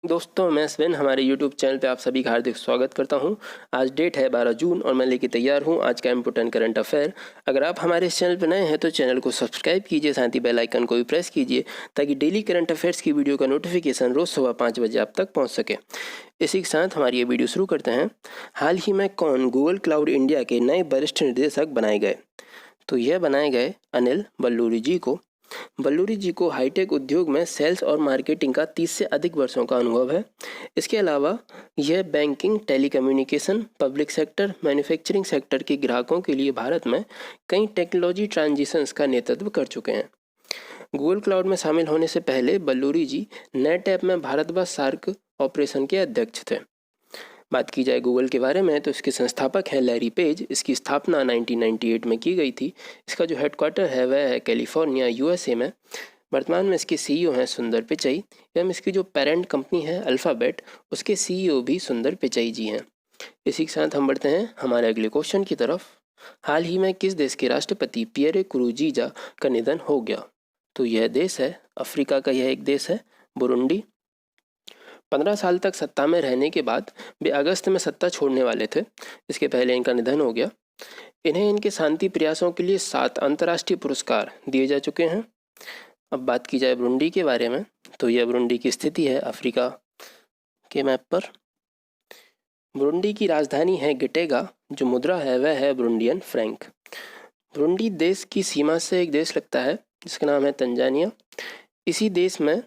दोस्तों, मैं स्वेन हमारे YouTube चैनल पे आप सभी का हार्दिक स्वागत करता हूं। आज डेट है 12 जून और मैं लेके तैयार हूं आज का इम्पोर्टेंट करंट अफेयर। अगर आप हमारे इस चैनल पर नए हैं तो चैनल को सब्सक्राइब कीजिए, साथ ही बेल आइकन को भी प्रेस कीजिए ताकि डेली करंट अफेयर्स की वीडियो का नोटिफिकेशन रोज सुबह 5 बजे आप तक पहुँच सके। इसी के साथ हमारी ये वीडियो शुरू करते हैं। हाल ही में कौन गूगल क्लाउड इंडिया के नए वरिष्ठ निदेशक बनाए गए? तो यह बनाए गए अनिल बल्लूरी जी को। बल्लूरी जी को हाईटेक उद्योग में सेल्स और मार्केटिंग का 30 से अधिक वर्षों का अनुभव है। इसके अलावा यह banking, telecommunication, public sector, manufacturing sector के ग्राहकों के लिए भारत में कई टेक्नोलॉजी ट्रांजिशंस का नेतृत्व कर चुके हैं। गूगल क्लाउड में शामिल होने से पहले बल्लूरी जी नेट ऐप में भारत व सार्क ऑपरेशन के अध्यक्ष थे। बात की जाए गूगल के बारे में तो इसके संस्थापक हैं लैरी पेज। इसकी स्थापना 1998 में की गई थी। इसका जो हेडक्वार्टर है वह है कैलिफोर्निया, यूएसए में। वर्तमान में इसके सीईओ हैं सुंदर पिचई एवं इसकी जो पेरेंट कंपनी है अल्फ़ाबेट, उसके सीईओ भी सुंदर पिचई जी हैं। इसी के साथ हम बढ़ते हैं हमारे अगले क्वेश्चन की तरफ। हाल ही में किस देश के राष्ट्रपति पियरे कुरुजीजा का निधन हो गया? तो यह देश है अफ्रीका का, यह एक देश है बुरुंडी। 15 साल तक सत्ता में रहने के बाद वे अगस्त में सत्ता छोड़ने वाले थे। इसके पहले इनका निधन हो गया। इन्हें इनके शांति प्रयासों के लिए 7 अंतर्राष्ट्रीय पुरस्कार दिए जा चुके हैं। अब बात की जाए बुरुंडी के बारे में तो यह बुरुंडी की स्थिति है अफ्रीका के मैप पर। बुरुंडी की राजधानी है गिटेगा। जो मुद्रा है वह है बुरुंडियन फ्रैंक। बुरुंडी देश की सीमा से एक देश लगता है जिसका नाम है तंजानिया। इसी देश में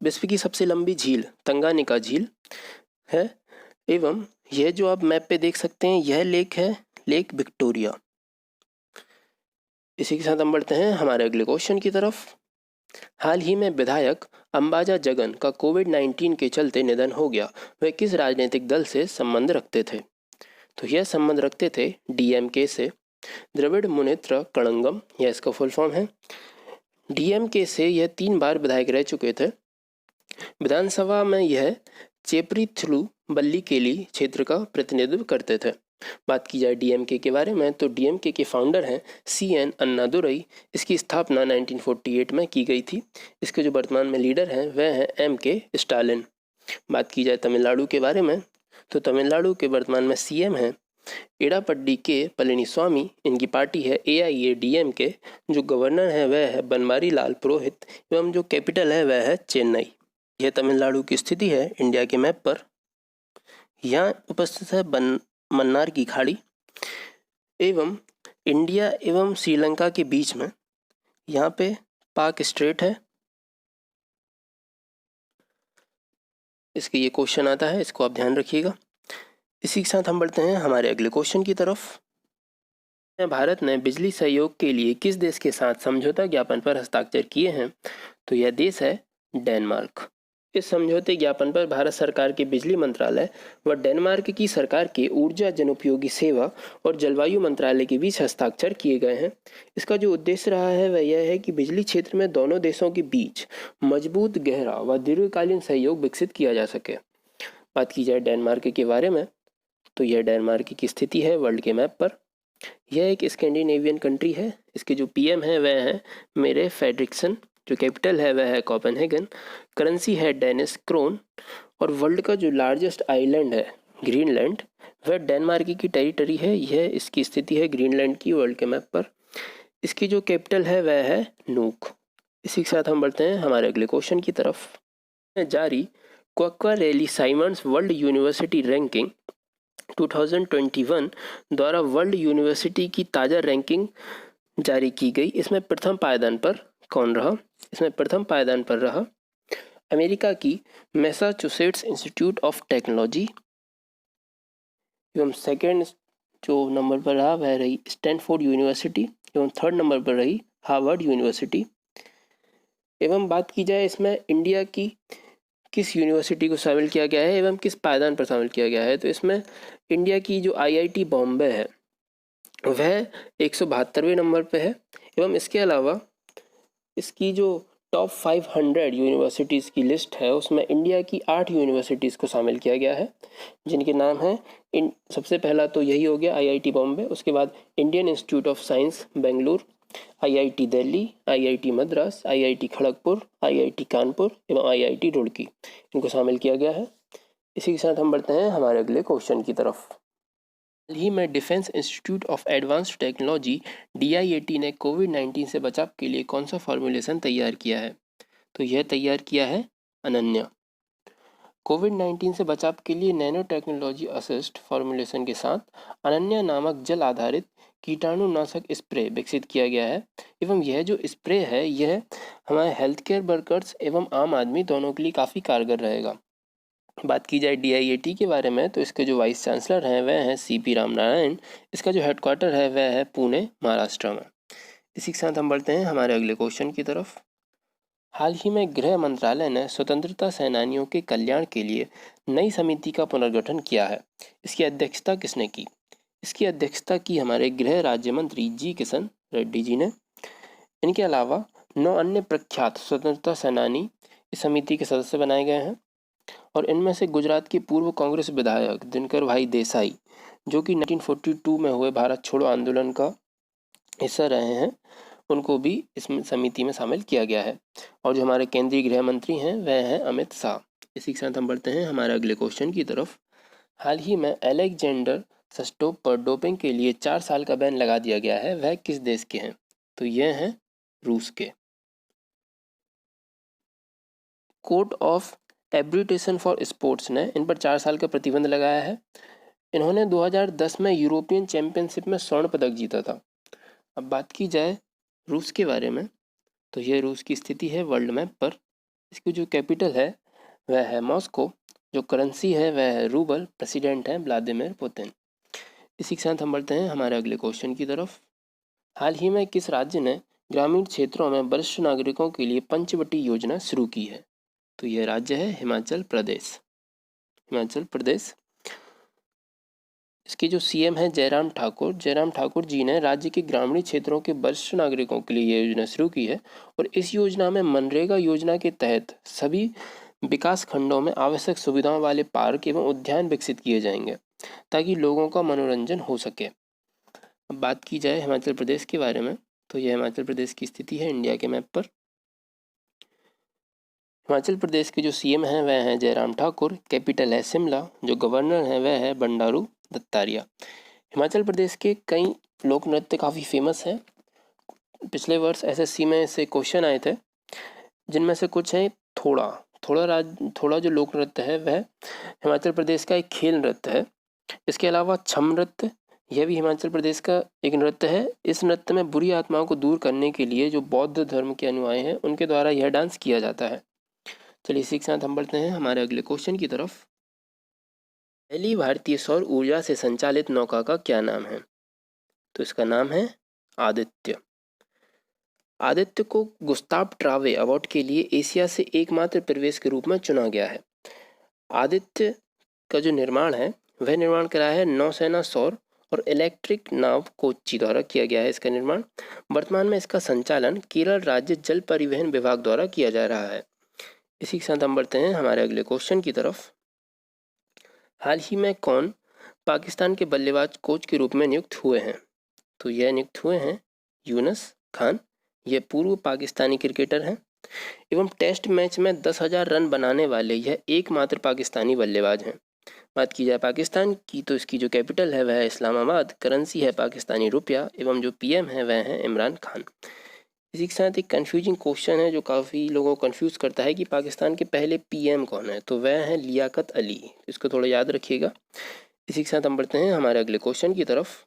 विश्व की सबसे लंबी झील तंगानिका झील है एवं यह जो आप मैप पे देख सकते हैं यह लेक है लेक विक्टोरिया। इसी के साथ हम बढ़ते हैं हमारे अगले क्वेश्चन की तरफ। हाल ही में विधायक अंबाजा जगन का कोविड-19 के चलते निधन हो गया। वह किस राजनीतिक दल से संबंध रखते थे? तो यह संबंध रखते थे डीएमके से, द्रविड़ मुनेत्र कड़ंगम, यह इसका फुल फॉर्म है। डीएमके से यह 3 बार विधायक रह चुके थे। विधानसभा में यह चेपरीथलू बल्लीकेली क्षेत्र का प्रतिनिधित्व करते थे। बात की जाए डीएमके के बारे में तो डीएमके के फाउंडर हैं सीएन अन्नादुरई। इसकी स्थापना 1948 में की गई थी। इसके जो वर्तमान में लीडर हैं वह हैं एमके स्टालिन। बात की जाए तमिलनाडु के बारे में तो तमिलनाडु के वर्तमान में सीएम हैं एड़ापड्डी के पलनीस्वामी। इनकी पार्टी है एआईएडीएमके। जो गवर्नर है वह है बनवारी लाल पुरोहित एवं जो कैपिटल है वह है चेन्नई। यह तमिलनाडु की स्थिति है इंडिया के मैप पर। यहाँ उपस्थित है मन्नार की खाड़ी एवं इंडिया एवं श्रीलंका के बीच में यहाँ पे पाक स्ट्रेट है। इसके ये क्वेश्चन आता है, इसको आप ध्यान रखिएगा। इसी के साथ हम बढ़ते हैं हमारे अगले क्वेश्चन की तरफ। भारत ने बिजली सहयोग के लिए किस देश के साथ समझौता ज्ञापन पर हस्ताक्षर किए हैं? तो यह देश है डेनमार्क। इस समझौते ज्ञापन पर भारत सरकार के बिजली मंत्रालय व डेनमार्क की सरकार के ऊर्जा जनोपयोगी सेवा और जलवायु मंत्रालय के बीच हस्ताक्षर किए गए हैं। इसका जो उद्देश्य रहा है वह यह है कि बिजली क्षेत्र में दोनों देशों के बीच मजबूत, गहरा व दीर्घकालीन सहयोग विकसित किया जा सके। बात की जाए डेनमार्क के बारे में तो यह डेनमार्क की स्थिति है वर्ल्ड के मैप पर। यह एक स्कैंडिनेवियन कंट्री है। इसके जो पीएम है वह है मेरे फेड्रिक्सन। जो कैपिटल है वह है कोपेनहेगन। करेंसी है डेनिश क्रोन। और वर्ल्ड का जो लार्जेस्ट आइलैंड है ग्रीनलैंड वह डेनमार्क की टेरिटरी है। यह इसकी स्थिति है ग्रीनलैंड की वर्ल्ड के मैप पर। इसकी जो कैपिटल है वह है नूक। इसी के साथ हम बढ़ते हैं हमारे अगले क्वेश्चन की तरफ। जारी क्वाक्वारेली साइमंड्स वर्ल्ड यूनिवर्सिटी रैंकिंग 2021 द्वारा वर्ल्ड यूनिवर्सिटी की ताज़ा रैंकिंग जारी की गई। इसमें प्रथम पायदान पर कौन रहा? इसमें प्रथम पायदान पर रहा अमेरिका की मैसाचुसेट्स इंस्टीट्यूट ऑफ टेक्नोलॉजी एवं सेकेंड जो नंबर पर रहा वह रही स्टैनफोर्ड यूनिवर्सिटी एवं थर्ड नंबर पर रही हार्वर्ड यूनिवर्सिटी। एवं बात की जाए इसमें इंडिया की किस यूनिवर्सिटी को शामिल किया गया है एवं किस पायदान पर शामिल किया गया है तो इसमें इंडिया की जो आईआईटी बॉम्बे है वह 172वें नंबर पे है। एवं इसके अलावा इसकी जो टॉप 500 यूनिवर्सिटीज़ की लिस्ट है उसमें इंडिया की 8 यूनिवर्सिटीज़ को शामिल किया गया है जिनके नाम हैं सबसे पहला तो यही हो गया आईआईटी बॉम्बे। उसके बाद Indian institute of science Bengaluru, IIT Delhi, IIT Madras, IIT Kharagpur, IIT Kanpur एवं IIT रुड़की, इनको शामिल किया गया है। इसी के साथ हम बढ़ते हैं हमारे अगले क्वेश्चन की तरफ। हाल ही में defence institute of advanced technology DIAT ने कोविड-19 से बचाव के लिए कौन सा फॉर्मुलेशन तैयार किया है? तो यह तैयार किया है अनन्या। कोविड-19 से बचाव के लिए नैनो टेक्नोलॉजी असिस्ट फॉर्मुलेशन के साथ अनन्या नामक जल आधारित कीटाणुनाशक स्प्रे विकसित किया गया है एवं यह जो स्प्रे है यह हमारे हेल्थ केयर वर्कर्स एवं आम आदमी दोनों के लिए काफ़ी कारगर रहेगा। बात की जाए DIAT के बारे में तो इसके जो वाइस चांसलर हैं वह हैं CP रामनारायण। इसका जो हेडक्वार्टर है वह है पुणे, महाराष्ट्र में। इसी के साथ हम बढ़ते हैं हमारे अगले क्वेश्चन की तरफ। हाल ही में गृह मंत्रालय ने स्वतंत्रता सेनानियों के कल्याण के लिए नई समिति का पुनर्गठन किया है। इसकी अध्यक्षता किसने की? इसकी अध्यक्षता की हमारे गृह राज्य मंत्री G किशन रेड्डी जी ने। इनके अलावा 9 अन्य प्रख्यात स्वतंत्रता सेनानी इस समिति के सदस्य बनाए गए हैं और इनमें से गुजरात के पूर्व कांग्रेस विधायक दिनकर भाई देसाई, जो कि 1942 में हुए भारत छोड़ो आंदोलन का हिस्सा रहे हैं, उनको भी इस समिति में शामिल किया गया है। और जो हमारे केंद्रीय गृह मंत्री हैं वह हैं अमित शाह। इसी के साथ हम बढ़ते हैं हमारे अगले क्वेश्चन की तरफ। हाल ही में अलेक्जेंडर सस्टोप पर डोपिंग के लिए 4 साल का बैन लगा दिया गया है। वह किस देश के हैं? तो यह हैं रूस के। कोर्ट ऑफ एब्रिटेशन फॉर स्पोर्ट्स ने इन पर 4 साल का प्रतिबंध लगाया है। इन्होंने 2010 में यूरोपियन चैंपियनशिप में स्वर्ण पदक जीता था। अब बात की जाए रूस के बारे में तो यह रूस की स्थिति है वर्ल्ड मैप पर। इसकी जो कैपिटल है वह है मॉस्को, जो करेंसी है वह है रूबल, प्रेसिडेंट हैं व्लादिमीर पुतिन। इसी के साथ हम बढ़ते हैं हमारे अगले क्वेश्चन की तरफ। हाल ही में किस राज्य ने ग्रामीण क्षेत्रों में वरिष्ठ नागरिकों के लिए पंचवटी योजना शुरू की है? तो यह राज्य है हिमाचल प्रदेश। हिमाचल प्रदेश। इसके जो CM हैं जयराम ठाकुर जी ने राज्य के ग्रामीण क्षेत्रों के वरिष्ठ नागरिकों के लिए ये योजना शुरू की है और इस योजना में मनरेगा योजना के तहत सभी विकास खंडों में आवश्यक सुविधाओं वाले पार्क एवं उद्यान विकसित किए जाएंगे ताकि लोगों का मनोरंजन हो सके। अब बात की जाए हिमाचल प्रदेश के बारे में तो यह हिमाचल प्रदेश की स्थिति है इंडिया के मैप पर। हिमाचल प्रदेश के जो CM हैं वह हैं जयराम ठाकुर, कैपिटल है शिमला, जो गवर्नर हैं वह है बंडारू दत्तात्रेय। हिमाचल प्रदेश के कई लोक नृत्य काफ़ी फेमस हैं। पिछले वर्ष SSC में से क्वेश्चन आए थे जिनमें से कुछ हैं थोड़ा जो लोक नृत्य है वह हिमाचल प्रदेश का एक खेल नृत्य है। इसके अलावा छम नृत्य, यह भी हिमाचल प्रदेश का एक नृत्य है। इस नृत्य में बुरी आत्माओं को दूर करने के लिए जो बौद्ध धर्म के अनुयायी हैं उनके द्वारा यह डांस किया जाता है। चलिए इसी के साथ हम बढ़ते हैं हमारे अगले क्वेश्चन की तरफ। पहली भारतीय सौर ऊर्जा से संचालित नौका का क्या नाम है? तो इसका नाम है आदित्य। आदित्य को गुस्ताव ट्रावे अवार्ड के लिए एशिया से एकमात्र प्रवेश के रूप में चुना गया है। आदित्य का जो निर्माण है वह निर्माण कराया है नौसेना सौर और इलेक्ट्रिक नाव कोच्चि द्वारा किया गया है। इसका निर्माण वर्तमान में इसका संचालन केरल राज्य जल परिवहन विभाग द्वारा किया जा रहा है। इसी के साथ हम बढ़ते हैं हमारे अगले क्वेश्चन की तरफ। हाल ही में कौन पाकिस्तान के बल्लेबाज कोच के रूप में नियुक्त हुए हैं? तो यह नियुक्त हुए हैं यूनुस खान। यह पूर्व पाकिस्तानी क्रिकेटर हैं एवं टेस्ट मैच में 10,000 रन बनाने वाले यह एकमात्र पाकिस्तानी बल्लेबाज हैं। बात की जाए पाकिस्तान की तो इसकी जो कैपिटल है वह है इस्लामाबाद, करेंसी है पाकिस्तानी रुपया एवं जो PM है वह है इमरान खान। इसी के साथ एक कन्फ्यूजिंग क्वेश्चन है जो काफ़ी लोगों को कन्फ्यूज़ करता है कि पाकिस्तान के पहले PM कौन है? तो वह है लियाकत अली। इसको थोड़ा याद रखिएगा। इसी के साथ हम बढ़ते हैं हमारे अगले क्वेश्चन की तरफ।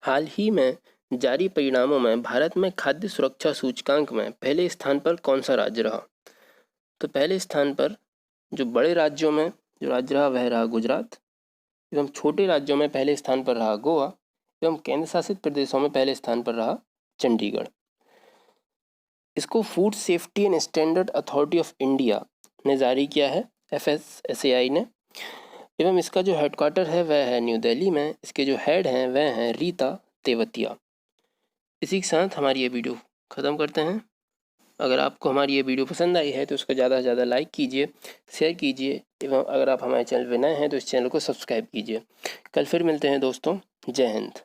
हाल ही में जारी परिणामों में भारत में खाद्य सुरक्षा सूचकांक में पहले स्थान पर कौन सा राज्य रहा? तो पहले स्थान पर जो बड़े राज्यों में जो राज्य रहा वह रहा गुजरात एवं छोटे राज्यों में पहले स्थान पर रहा गोवा एवं केंद्र शासित प्रदेशों में पहले स्थान पर रहा चंडीगढ़। इसको food safety and standard authority of India ने जारी किया है, FSSAI ने, एवं इसका जो हेडक्वार्टर है वह है न्यू दिल्ली में। इसके जो हेड हैं वह हैं रीता तेवतिया। इसी के साथ हमारी ये वीडियो ख़त्म करते हैं। अगर आपको हमारी ये वीडियो पसंद आई है तो उसको ज़्यादा से ज़्यादा लाइक कीजिए, शेयर कीजिए एवं अगर आप हमारे चैनल पर नए हैं तो इस चैनल को सब्सक्राइब कीजिए। कल फिर मिलते हैं दोस्तों। जय हिंद।